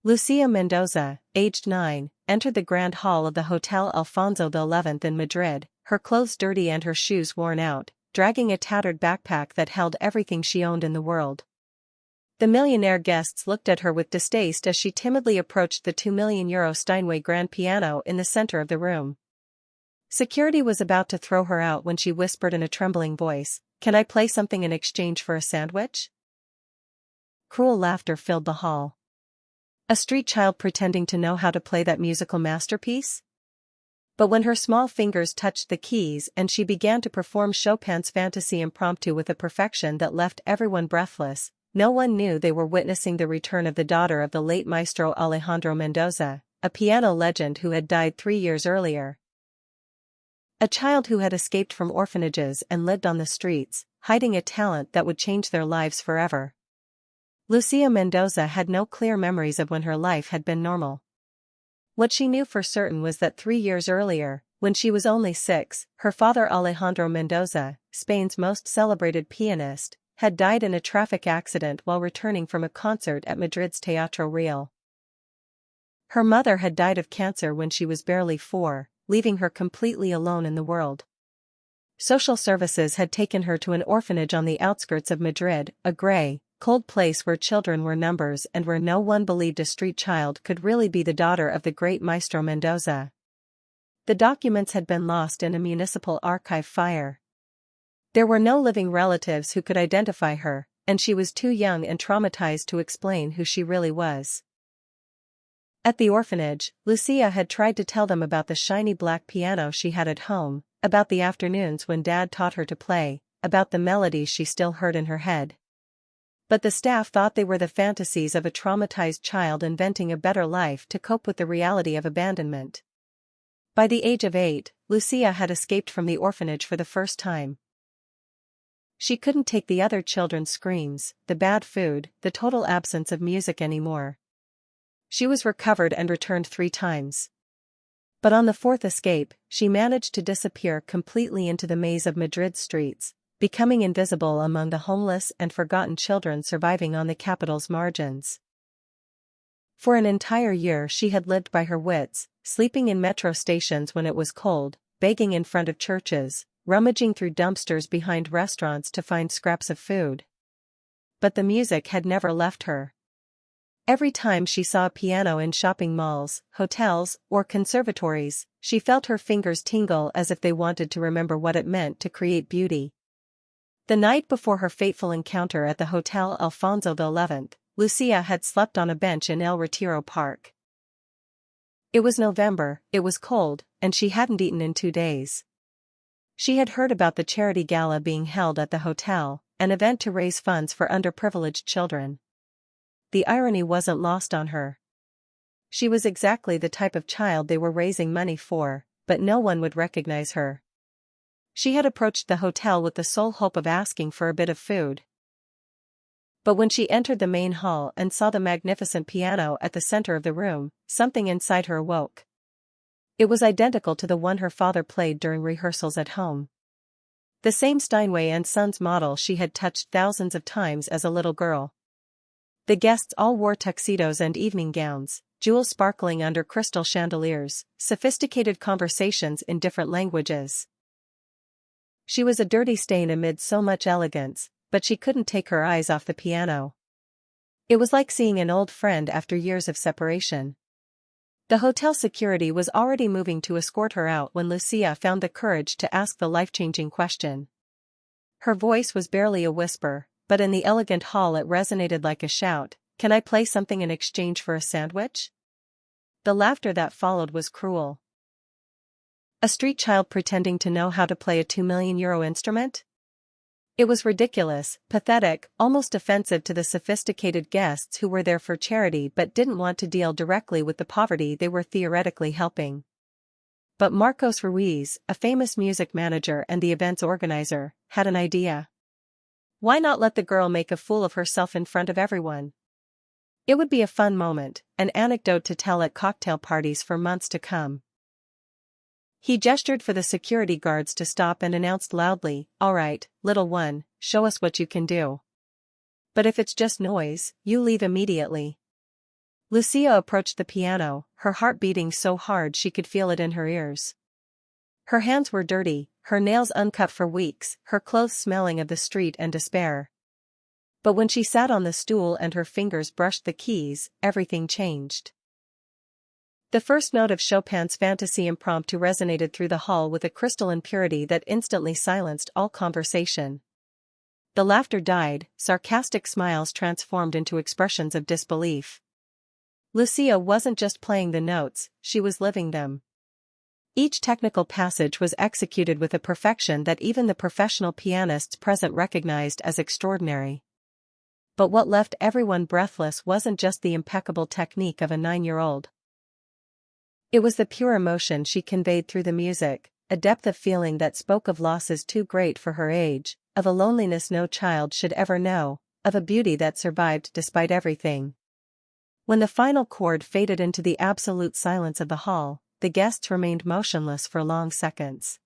Lucia Mendoza, aged 9, entered the grand hall of the Hotel Alfonso XI in Madrid, her clothes dirty and her shoes worn out, dragging a tattered backpack that held everything she owned in the world. The millionaire guests looked at her with distaste as she timidly approached the €2 million Steinway grand piano in the center of the room. Security was about to throw her out when she whispered in a trembling voice, "Can I play something in exchange for a sandwich?" Cruel laughter filled the hall. A street child pretending to know how to play that musical masterpiece? But when her small fingers touched the keys and she began to perform Chopin's Fantasy Impromptu with a perfection that left everyone breathless, no one knew they were witnessing the return of the daughter of the late maestro Alejandro Mendoza, a piano legend who had died 3 years earlier. A child who had escaped from orphanages and lived on the streets, hiding a talent that would change their lives forever. Lucia Mendoza had no clear memories of when her life had been normal. What she knew for certain was that 3 years earlier, when she was only 6, her father Alejandro Mendoza, Spain's most celebrated pianist, had died in a traffic accident while returning from a concert at Madrid's Teatro Real. Her mother had died of cancer when she was barely 4, leaving her completely alone in the world. Social services had taken her to an orphanage on the outskirts of Madrid, a gray, cold place where children were numbers and where no one believed a street child could really be the daughter of the great Maestro Mendoza. The documents had been lost in a municipal archive fire. There were no living relatives who could identify her, and she was too young and traumatized to explain who she really was. At the orphanage, Lucia had tried to tell them about the shiny black piano she had at home, about the afternoons when Dad taught her to play, about the melodies she still heard in her head. But the staff thought they were the fantasies of a traumatized child inventing a better life to cope with the reality of abandonment. By the age of 8, Lucia had escaped from the orphanage for the first time. She couldn't take the other children's screams, the bad food, the total absence of music anymore. She was recovered and returned 3 times. But on the 4th escape, she managed to disappear completely into the maze of Madrid's streets, becoming invisible among the homeless and forgotten children surviving on the capital's margins. For an entire year she had lived by her wits, sleeping in metro stations when it was cold, begging in front of churches, rummaging through dumpsters behind restaurants to find scraps of food. But the music had never left her. Every time she saw a piano in shopping malls, hotels, or conservatories, she felt her fingers tingle as if they wanted to remember what it meant to create beauty. The night before her fateful encounter at the Hotel Alfonso XI, Lucia had slept on a bench in El Retiro Park. It was November, it was cold, and she hadn't eaten in 2 days. She had heard about the charity gala being held at the hotel, an event to raise funds for underprivileged children. The irony wasn't lost on her. She was exactly the type of child they were raising money for, but no one would recognize her. She had approached the hotel with the sole hope of asking for a bit of food. But when she entered the main hall and saw the magnificent piano at the center of the room, something inside her awoke. It was identical to the one her father played during rehearsals at home. The same Steinway and Sons model she had touched thousands of times as a little girl. The guests all wore tuxedos and evening gowns, jewels sparkling under crystal chandeliers, sophisticated conversations in different languages. She was a dirty stain amid so much elegance, but she couldn't take her eyes off the piano. It was like seeing an old friend after years of separation. The hotel security was already moving to escort her out when Lucia found the courage to ask the life-changing question. Her voice was barely a whisper, but in the elegant hall it resonated like a shout, "Can I play something in exchange for a sandwich?" The laughter that followed was cruel. A street child pretending to know how to play a €2 million instrument? It was ridiculous, pathetic, almost offensive to the sophisticated guests who were there for charity but didn't want to deal directly with the poverty they were theoretically helping. But Marcos Ruiz, a famous music manager and the event's organizer, had an idea. Why not let the girl make a fool of herself in front of everyone? It would be a fun moment, an anecdote to tell at cocktail parties for months to come. He gestured for the security guards to stop and announced loudly, "All right, little one, show us what you can do. But if it's just noise, you leave immediately." Lucia approached the piano, her heart beating so hard she could feel it in her ears. Her hands were dirty, her nails uncut for weeks, her clothes smelling of the street and despair. But when she sat on the stool and her fingers brushed the keys, everything changed. The first note of Chopin's Fantasy Impromptu resonated through the hall with a crystalline purity that instantly silenced all conversation. The laughter died, sarcastic smiles transformed into expressions of disbelief. Lucia wasn't just playing the notes, she was living them. Each technical passage was executed with a perfection that even the professional pianists present recognized as extraordinary. But what left everyone breathless wasn't just the impeccable technique of a 9-year-old. It was the pure emotion she conveyed through the music, a depth of feeling that spoke of losses too great for her age, of a loneliness no child should ever know, of a beauty that survived despite everything. When the final chord faded into the absolute silence of the hall, the guests remained motionless for long seconds.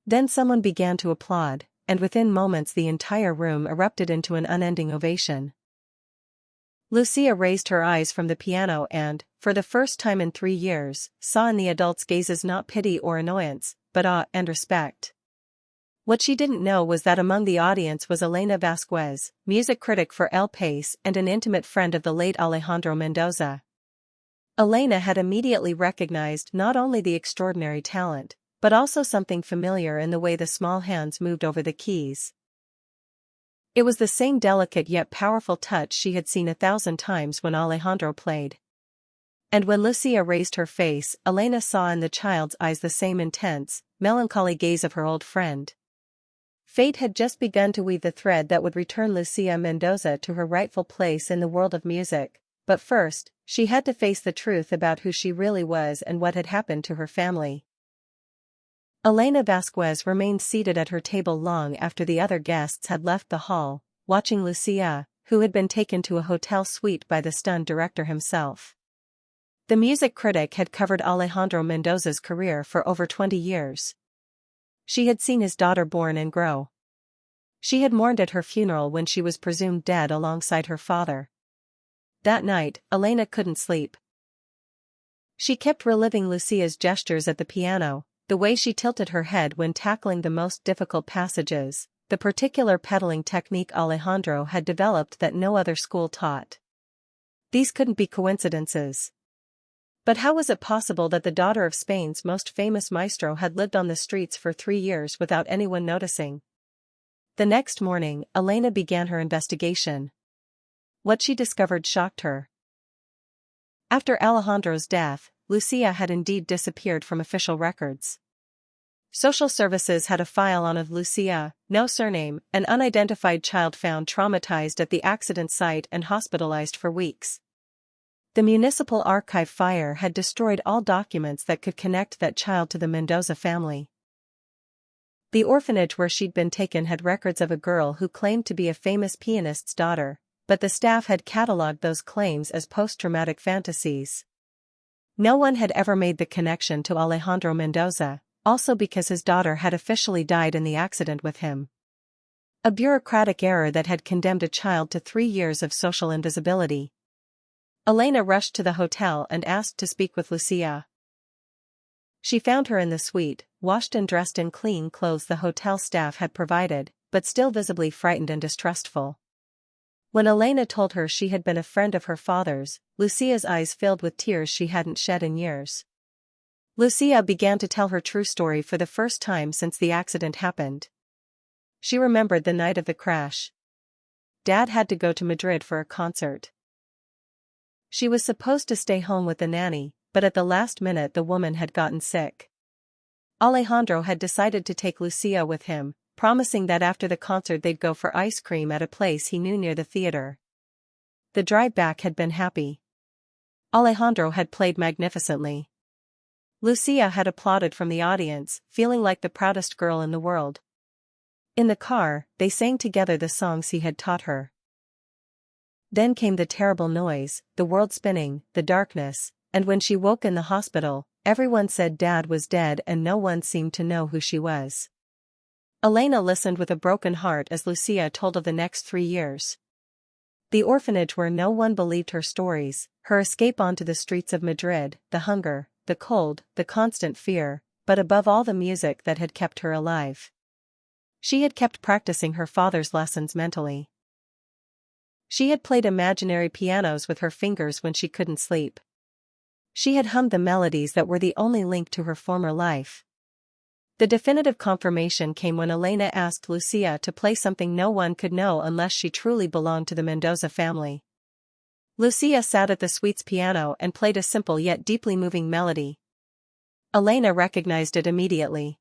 Then someone began to applaud, and within moments the entire room erupted into an unending ovation. Lucia raised her eyes from the piano and, for the first time in 3 years, saw in the adults' gazes not pity or annoyance, but awe and respect. What she didn't know was that among the audience was Elena Vasquez, music critic for El País and an intimate friend of the late Alejandro Mendoza. Elena had immediately recognized not only the extraordinary talent, but also something familiar in the way the small hands moved over the keys. It was the same delicate yet powerful touch she had seen 1,000 times when Alejandro played. And when Lucia raised her face, Elena saw in the child's eyes the same intense, melancholy gaze of her old friend. Fate had just begun to weave the thread that would return Lucia Mendoza to her rightful place in the world of music, but first, she had to face the truth about who she really was and what had happened to her family. Elena Vasquez remained seated at her table long after the other guests had left the hall, watching Lucia, who had been taken to a hotel suite by the stunned director himself. The music critic had covered Alejandro Mendoza's career for over 20 years. She had seen his daughter born and grow. She had mourned at her funeral when she was presumed dead alongside her father. That night, Elena couldn't sleep. She kept reliving Lucia's gestures at the piano, the way she tilted her head when tackling the most difficult passages, the particular pedaling technique Alejandro had developed that no other school taught. These couldn't be coincidences. But how was it possible that the daughter of Spain's most famous maestro had lived on the streets for 3 years without anyone noticing? The next morning, Elena began her investigation. What she discovered shocked her. After Alejandro's death, Lucia had indeed disappeared from official records. Social services had a file on of Lucia, no surname, an unidentified child found traumatized at the accident site and hospitalized for weeks. The municipal archive fire had destroyed all documents that could connect that child to the Mendoza family. The orphanage where she'd been taken had records of a girl who claimed to be a famous pianist's daughter, but the staff had catalogued those claims as post-traumatic fantasies. No one had ever made the connection to Alejandro Mendoza, also because his daughter had officially died in the accident with him. A bureaucratic error that had condemned a child to 3 years of social invisibility. Elena rushed to the hotel and asked to speak with Lucia. She found her in the suite, washed and dressed in clean clothes the hotel staff had provided, but still visibly frightened and distrustful. When Elena told her she had been a friend of her father's, Lucia's eyes filled with tears she hadn't shed in years. Lucia began to tell her true story for the first time since the accident happened. She remembered the night of the crash. Dad had to go to Madrid for a concert. She was supposed to stay home with the nanny, but at the last minute the woman had gotten sick. Alejandro had decided to take Lucia with him, promising that after the concert they'd go for ice cream at a place he knew near the theater. The drive back had been happy. Alejandro had played magnificently. Lucia had applauded from the audience, feeling like the proudest girl in the world. In the car, they sang together the songs he had taught her. Then came the terrible noise, the world spinning, the darkness, and when she woke in the hospital, everyone said Dad was dead and no one seemed to know who she was. Elena listened with a broken heart as Lucia told of the next 3 years. The orphanage where no one believed her stories, her escape onto the streets of Madrid, the hunger, the cold, the constant fear, but above all the music that had kept her alive. She had kept practicing her father's lessons mentally. She had played imaginary pianos with her fingers when she couldn't sleep. She had hummed the melodies that were the only link to her former life. The definitive confirmation came when Elena asked Lucia to play something no one could know unless she truly belonged to the Mendoza family. Lucia sat at the suite's piano and played a simple yet deeply moving melody. Elena recognized it immediately.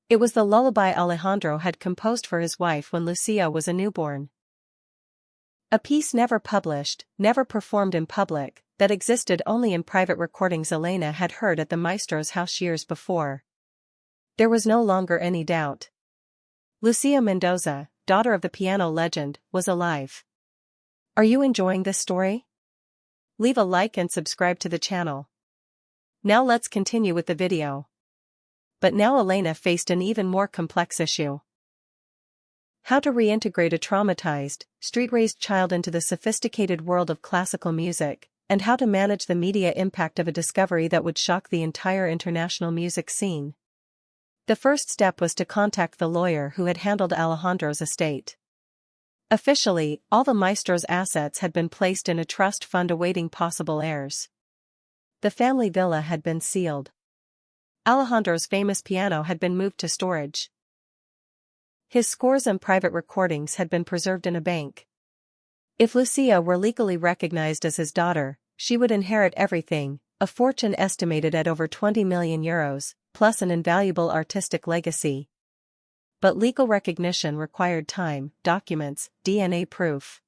It was the lullaby Alejandro had composed for his wife when Lucia was a newborn. A piece never published, never performed in public, that existed only in private recordings Elena had heard at the maestro's house years before. There was no longer any doubt. Lucia Mendoza, daughter of the piano legend, was alive. Are you enjoying this story? Leave a like and subscribe to the channel. Now let's continue with the video. But now Elena faced an even more complex issue. How to reintegrate a traumatized, street-raised child into the sophisticated world of classical music, and how to manage the media impact of a discovery that would shock the entire international music scene. The first step was to contact the lawyer who had handled Alejandro's estate. Officially, all the maestro's assets had been placed in a trust fund awaiting possible heirs. The family villa had been sealed. Alejandro's famous piano had been moved to storage. His scores and private recordings had been preserved in a bank. If Lucia were legally recognized as his daughter, she would inherit everything, a fortune estimated at over 20 million euros, plus an invaluable artistic legacy. But legal recognition required time, documents, DNA proof.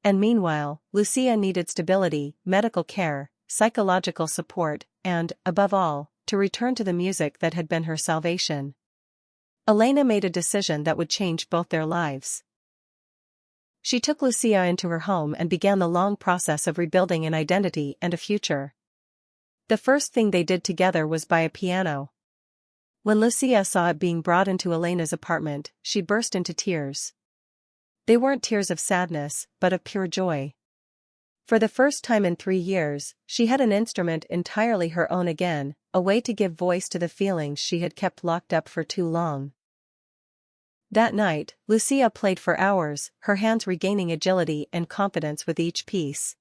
And meanwhile, Lucia needed stability, medical care, psychological support, and, above all, to return to the music that had been her salvation. Elena made a decision that would change both their lives. She took Lucia into her home and began the long process of rebuilding an identity and a future. The first thing they did together was buy a piano. When Lucia saw it being brought into Elena's apartment, she burst into tears. They weren't tears of sadness, but of pure joy. For the first time in 3 years, she had an instrument entirely her own again, a way to give voice to the feelings she had kept locked up for too long. That night, Lucia played for hours, her hands regaining agility and confidence with each piece.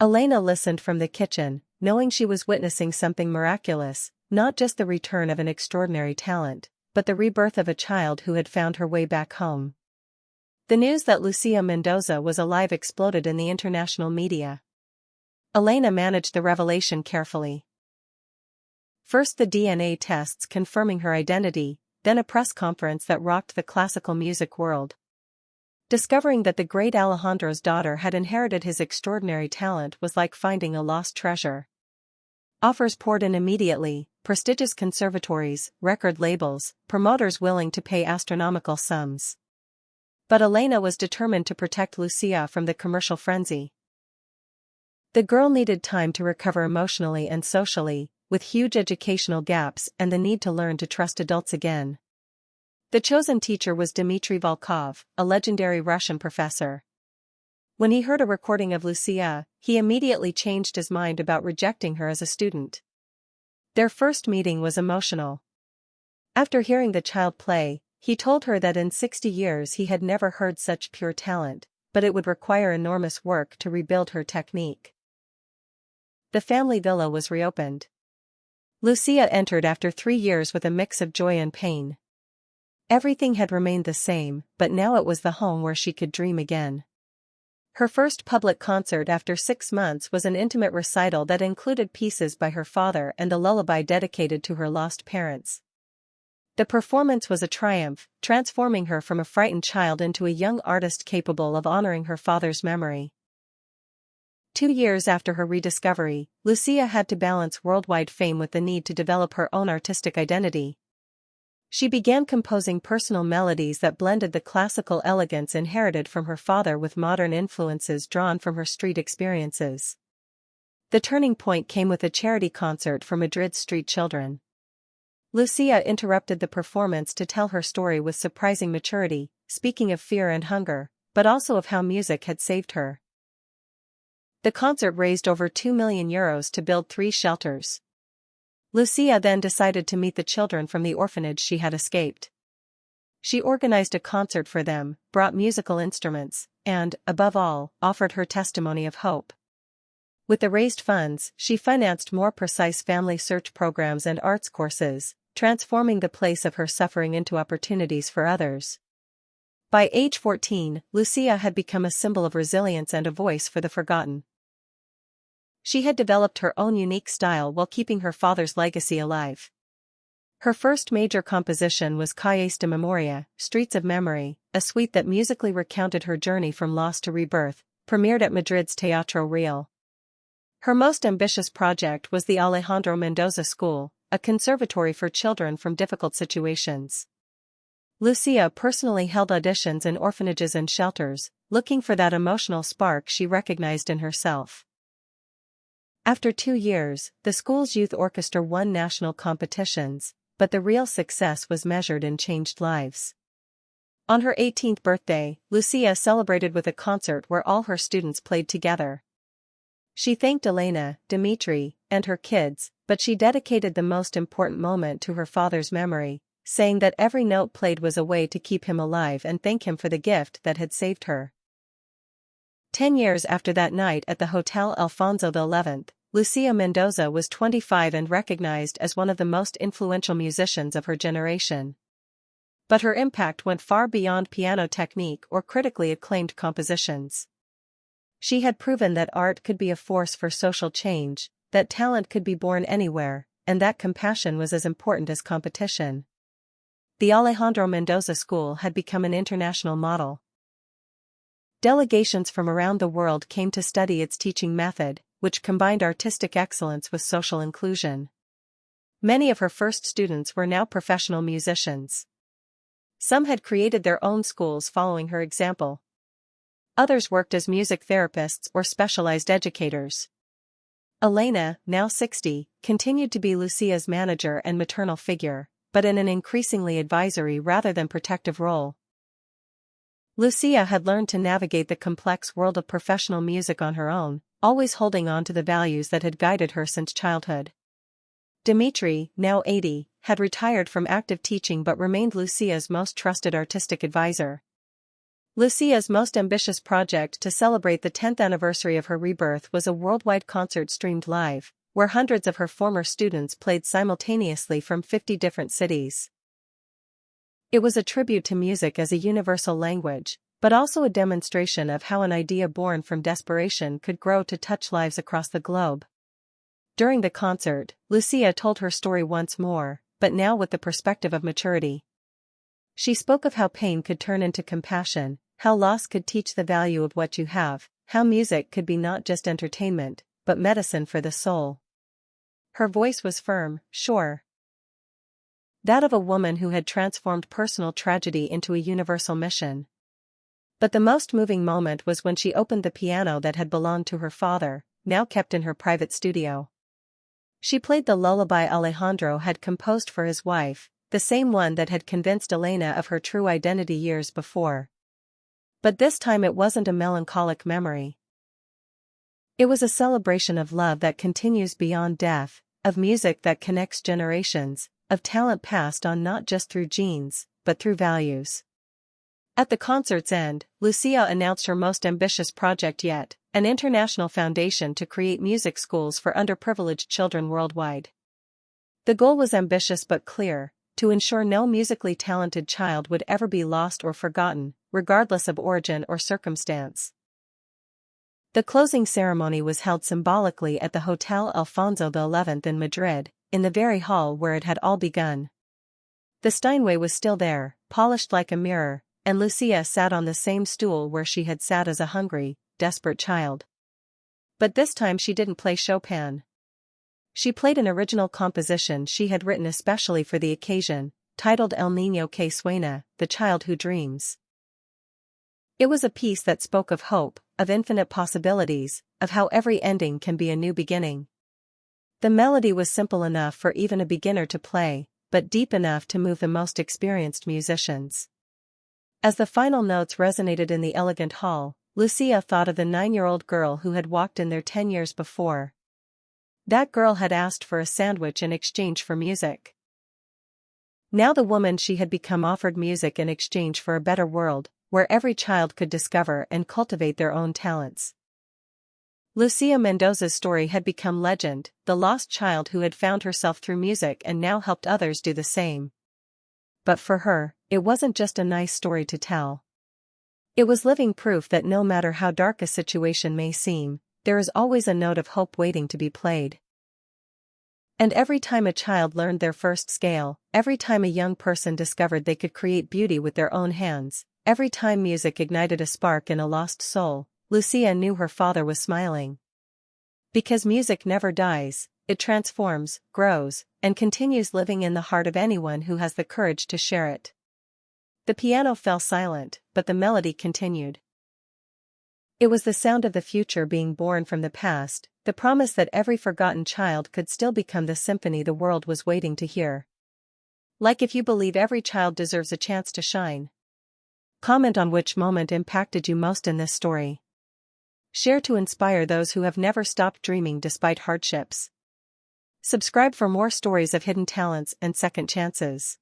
Elena listened from the kitchen, knowing she was witnessing something miraculous, not just the return of an extraordinary talent, but the rebirth of a child who had found her way back home. The news that Lucia Mendoza was alive exploded in the international media. Elena managed the revelation carefully. First the DNA tests confirming her identity, then a press conference that rocked the classical music world. Discovering that the great Alejandro's daughter had inherited his extraordinary talent was like finding a lost treasure. Offers poured in immediately, prestigious conservatories, record labels, promoters willing to pay astronomical sums. But Elena was determined to protect Lucia from the commercial frenzy. The girl needed time to recover emotionally and socially, with huge educational gaps and the need to learn to trust adults again. The chosen teacher was Dmitry Volkov, a legendary Russian professor. When he heard a recording of Lucia, he immediately changed his mind about rejecting her as a student. Their first meeting was emotional. After hearing the child play, he told her that in 60 years he had never heard such pure talent, but it would require enormous work to rebuild her technique. The family villa was reopened. Lucia entered after 3 years with a mix of joy and pain. Everything had remained the same, but now it was the home where she could dream again. Her first public concert after 6 months was an intimate recital that included pieces by her father and a lullaby dedicated to her lost parents. The performance was a triumph, transforming her from a frightened child into a young artist capable of honoring her father's memory. 2 years after her rediscovery, Lucia had to balance worldwide fame with the need to develop her own artistic identity. She began composing personal melodies that blended the classical elegance inherited from her father with modern influences drawn from her street experiences. The turning point came with a charity concert for Madrid's street children. Lucia interrupted the performance to tell her story with surprising maturity, speaking of fear and hunger, but also of how music had saved her. The concert raised over €2 million to build 3 shelters. Lucia then decided to meet the children from the orphanage she had escaped. She organized a concert for them, brought musical instruments, and, above all, offered her testimony of hope. With the raised funds, she financed more precise family search programs and arts courses, transforming the place of her suffering into opportunities for others. By age 14, Lucia had become a symbol of resilience and a voice for the forgotten. She had developed her own unique style while keeping her father's legacy alive. Her first major composition was Calles de Memoria, Streets of Memory, a suite that musically recounted her journey from loss to rebirth, premiered at Madrid's Teatro Real. Her most ambitious project was the Alejandro Mendoza School, a conservatory for children from difficult situations. Lucia personally held auditions in orphanages and shelters, looking for that emotional spark she recognized in herself. After 2 years, the school's youth orchestra won national competitions, but the real success was measured in changed lives. On her 18th birthday, Lucia celebrated with a concert where all her students played together. She thanked Elena, Dimitri, and her kids, but she dedicated the most important moment to her father's memory, saying that every note played was a way to keep him alive and thank him for the gift that had saved her. 10 years after that night at the Hotel Alfonso XI, Lucia Mendoza was 25 and recognized as one of the most influential musicians of her generation. But her impact went far beyond piano technique or critically acclaimed compositions. She had proven that art could be a force for social change, that talent could be born anywhere, and that compassion was as important as competition. The Alejandro Mendoza School had become an international model. Delegations from around the world came to study its teaching method, which combined artistic excellence with social inclusion. Many of her first students were now professional musicians. Some had created their own schools following her example. Others worked as music therapists or specialized educators. Elena, now 60, continued to be Lucia's manager and maternal figure, but in an increasingly advisory rather than protective role. Lucia had learned to navigate the complex world of professional music on her own, always holding on to the values that had guided her since childhood. Dimitri, now 80, had retired from active teaching but remained Lucia's most trusted artistic advisor. Lucia's most ambitious project to celebrate the 10th anniversary of her rebirth was a worldwide concert streamed live, where hundreds of her former students played simultaneously from 50 different cities. It was a tribute to music as a universal language, but also a demonstration of how an idea born from desperation could grow to touch lives across the globe. During the concert, Lucia told her story once more, but now with the perspective of maturity. She spoke of how pain could turn into compassion, how loss could teach the value of what you have, how music could be not just entertainment, but medicine for the soul. Her voice was firm, sure. That of a woman who had transformed personal tragedy into a universal mission. But the most moving moment was when she opened the piano that had belonged to her father, now kept in her private studio. She played the lullaby Alejandro had composed for his wife, the same one that had convinced Elena of her true identity years before. But this time it wasn't a melancholic memory. It was a celebration of love that continues beyond death, of music that connects generations, of talent passed on not just through genes, but through values. At the concert's end, Lucia announced her most ambitious project yet, an international foundation to create music schools for underprivileged children worldwide. The goal was ambitious but clear: to ensure no musically talented child would ever be lost or forgotten, regardless of origin or circumstance. The closing ceremony was held symbolically at the Hotel Alfonso XI in Madrid, in the very hall where it had all begun. The Steinway was still there, polished like a mirror, and Lucia sat on the same stool where she had sat as a hungry, desperate child. But this time she didn't play Chopin. She played an original composition she had written especially for the occasion, titled El Niño que Sueña, The Child Who Dreams. It was a piece that spoke of hope, of infinite possibilities, of how every ending can be a new beginning. The melody was simple enough for even a beginner to play, but deep enough to move the most experienced musicians. As the final notes resonated in the elegant hall, Lucia thought of the 9-year-old girl who had walked in there 10 years before. That girl had asked for a sandwich in exchange for music. Now the woman she had become offered music in exchange for a better world, where every child could discover and cultivate their own talents. Lucia Mendoza's story had become legend, the lost child who had found herself through music and now helped others do the same. But for her, it wasn't just a nice story to tell. It was living proof that no matter how dark a situation may seem, there is always a note of hope waiting to be played. And every time a child learned their first scale, every time a young person discovered they could create beauty with their own hands, every time music ignited a spark in a lost soul, Lucia knew her father was smiling. Because music never dies, it transforms, grows, and continues living in the heart of anyone who has the courage to share it. The piano fell silent, but the melody continued. It was the sound of the future being born from the past, the promise that every forgotten child could still become the symphony the world was waiting to hear. Like if you believe every child deserves a chance to shine. Comment on which moment impacted you most in this story. Share to inspire those who have never stopped dreaming despite hardships. Subscribe for more stories of hidden talents and second chances.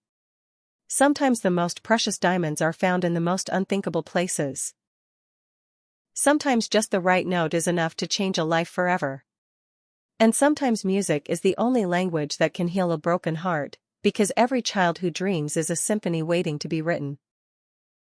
Sometimes the most precious diamonds are found in the most unthinkable places. Sometimes just the right note is enough to change a life forever. And sometimes music is the only language that can heal a broken heart, because every child who dreams is a symphony waiting to be written.